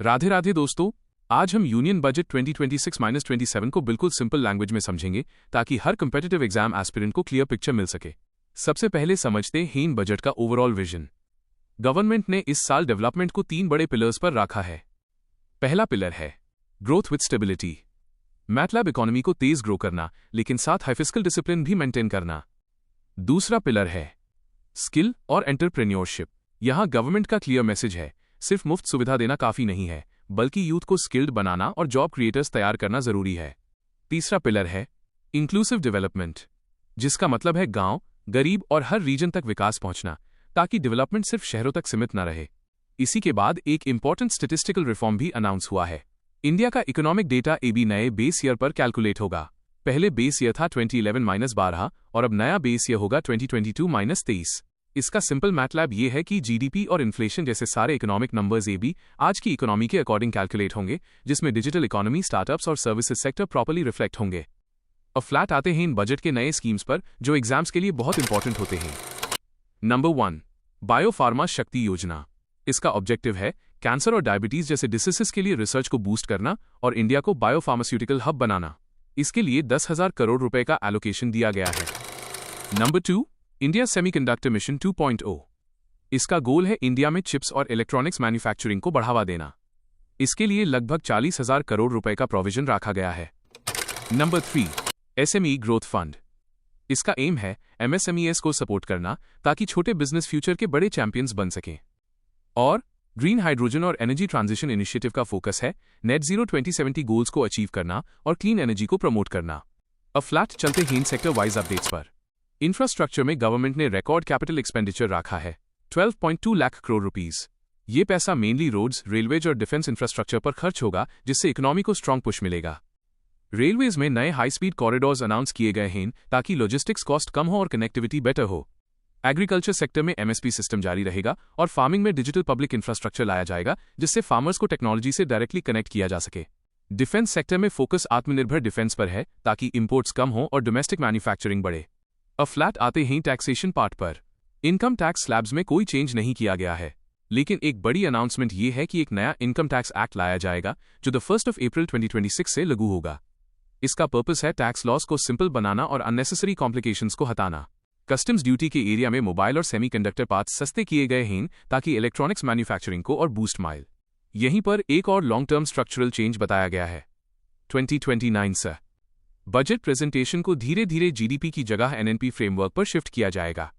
राधे राधे दोस्तों, आज हम यूनियन बजट 2026-27 को बिल्कुल सिंपल लैंग्वेज में समझेंगे ताकि हर कंपेटिटिव एग्जाम एस्पिरेंट को क्लियर पिक्चर मिल सके। सबसे पहले समझते हैं इन बजट का ओवरऑल विजन। गवर्नमेंट ने इस साल डेवलपमेंट को 3 बड़े पिलर्स पर रखा है। पहला पिलर है growth with stability, MATLAB economy को तेज ग्रो करना लेकिन साथ हाई फिस्कल डिसिप्लिन भी मेंटेन करना। दूसरा पिलर है स्किल और एंटरप्रेन्योरशिप। यहां गवर्नमेंट का क्लियर मैसेज है, सिर्फ मुफ्त सुविधा देना काफी नहीं है, बल्कि यूथ को स्किल्ड बनाना और जॉब क्रिएटर्स तैयार करना जरूरी है। तीसरा पिलर है इंक्लूसिव डेवलपमेंट, जिसका मतलब है गांव, गरीब और हर रीजन तक विकास पहुंचना, ताकि डेवलपमेंट सिर्फ शहरों तक सीमित न रहे। इसी के बाद एक इंपॉर्टेंट स्टैटिस्टिकल रिफॉर्म भी अनाउंस हुआ है। इंडिया का इकोनॉमिक डेटा एबी नए बेस ईयर पर कैलकुलेट होगा। पहले बेस ईयर था 2011-12 और अब नया बेस ईयर होगा 2022-23। इसका सिंपल मैटलैब ये है कि जीडीपी और इन्फ्लेशन जैसे सारे इकोनॉमिक नंबर्स एबी आज की इकोनॉमी के अकॉर्डिंग कैलकुलेट होंगे, जिसमें डिजिटल इकोनॉमी, स्टार्टअप्स और सर्विसेज सेक्टर प्रॉपर्ली रिफ्लेक्ट होंगे। अब फ्लैट आते हैं इन बजट के नए स्कीम्स पर जो एग्जाम्स के लिए बहुत इंपॉर्टेंट होते हैं। नंबर 1, बायोफार्मा शक्ति योजना। इसका ऑब्जेक्टिव है कैंसर और डायबिटीज जैसे डिसीजेस के लिए रिसर्च को बूस्ट करना और इंडिया को बायोफार्मास्यूटिकल हब बनाना। इसके लिए 10,000 करोड़ रुपए का एलोकेशन दिया गया है। Number 2, India semiconductor mission 2.0। इसका गोल है इंडिया में चिप्स और इलेक्ट्रॉनिक्स मैन्युफैक्चरिंग को बढ़ावा देना। इसके लिए लगभग 40,000 करोड़ रुपए का प्रोविजन रखा गया है। Number 3, SME growth fund. इसका एम है एमएसएमईएस को सपोर्ट करना ताकि छोटे बिजनेस फ्यूचर के बड़े चैंपियंस बन सकें। और ग्रीन हाइड्रोजन और एनर्जी ट्रांजिशन इनिशिएटिव का फोकस है नेट जीरो 2070 गोल्स को अचीव करना और क्लीन एनर्जी को प्रमोट करना। अब फ्लैट चलते हैं सेक्टर वाइज अपडेट्स पर। इंफ्रास्ट्रक्चर में गवर्नमेंट ने रिकॉर्ड कैपिटल एक्सपेंडिचर रखा है 12.2 लाख करोड़ रुपीस। ये पैसा मेनली रोड्स, रेलवेज और डिफेंस इंफ्रास्ट्रक्चर पर खर्च होगा, जिससे इकोनॉमी को स्ट्रांग पुश मिलेगा। रेलवेज में नए हाई स्पीड कॉरिडोर्स अनाउंस किए गए हैं ताकि लॉजिस्टिक्स कॉस्ट कम हो और कनेक्टिविटी बेटर हो। एग्रीकल्चर सेक्टर में एमएसपी सिस्टम जारी रहेगा और फार्मिंग में डिजिटल पब्लिक इंफ्रास्ट्रक्चर लाया जाएगा, जिससे फार्मर्स को टेक्नोलॉजी से डायरेक्टली कनेक्ट किया जा सके। डिफेंस सेक्टर में फोकस आत्मनिर्भर डिफेंस पर है ताकि इंपोर्ट्स कम हो और डोमेस्टिक मैन्युफैक्चरिंग बढ़े। अब फ्लैट आते हैं टैक्सेशन पार्ट पर। इनकम टैक्स स्लैब्स में कोई चेंज नहीं किया गया है, लेकिन एक बड़ी अनाउंसमेंट ये है कि एक नया इनकम टैक्स एक्ट लाया जाएगा जो 1 अप्रैल 2026 से लागू होगा। इसका पर्पस है टैक्स लॉस को सिंपल बनाना और अननेसेसरी कॉम्प्लिकेशंस को हटाना। कस्टम्स ड्यूटी के एरिया में मोबाइल और सेमीकंडक्टर पार्ट्स सस्ते किए गए हैं ताकि इलेक्ट्रॉनिक्स मैन्युफैक्चरिंग को और बूस्ट माइल। यहीं पर एक और लॉन्ग टर्म स्ट्रक्चरल चेंज बताया गया है 2029 से। बजट प्रेजेंटेशन को धीरे धीरे जीडीपी की जगह एनएनपी फ्रेमवर्क पर शिफ्ट किया जाएगा।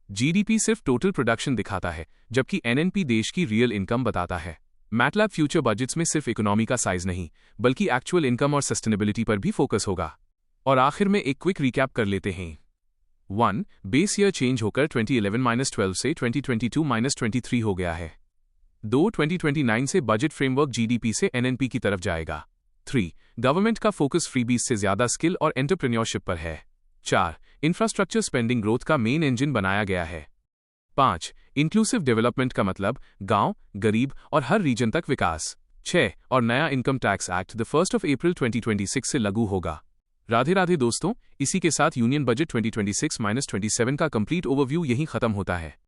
जीडीपी सिर्फ टोटल प्रोडक्शन दिखाता है, जबकि एनएनपी देश की रियल इनकम बताता है। मैटलैब फ्यूचर बजट्स में सिर्फ इकोनॉमी का साइज नहीं, बल्कि एक्चुअल इनकम और सस्टेनेबिलिटी पर भी फोकस होगा। और आखिर में एक क्विक रिकैप कर लेते हैं। 1, बेस ईयर चेंज होकर 2011-12 से 2022-23 हो गया है। 2, 2029 से बजट फ्रेमवर्क जीडीपी से एनएनपी की तरफ जाएगा। 3, गवर्नमेंट का फोकस फ्रीबीज से ज्यादा स्किल और एंटरप्रेन्योरशिप पर है। 4, इंफ्रास्ट्रक्चर स्पेंडिंग ग्रोथ का मेन इंजन बनाया गया है। 5, इंक्लूसिव डेवलपमेंट का मतलब गांव, गरीब और हर रीजन तक विकास। 6, और नया इनकम टैक्स एक्ट 1 अप्रैल 2026 से लागू होगा। राधे राधे दोस्तों, इसी के साथ यूनियन बजट 2026-27 का कंप्लीट ओवरव्यू यहीं खत्म होता है।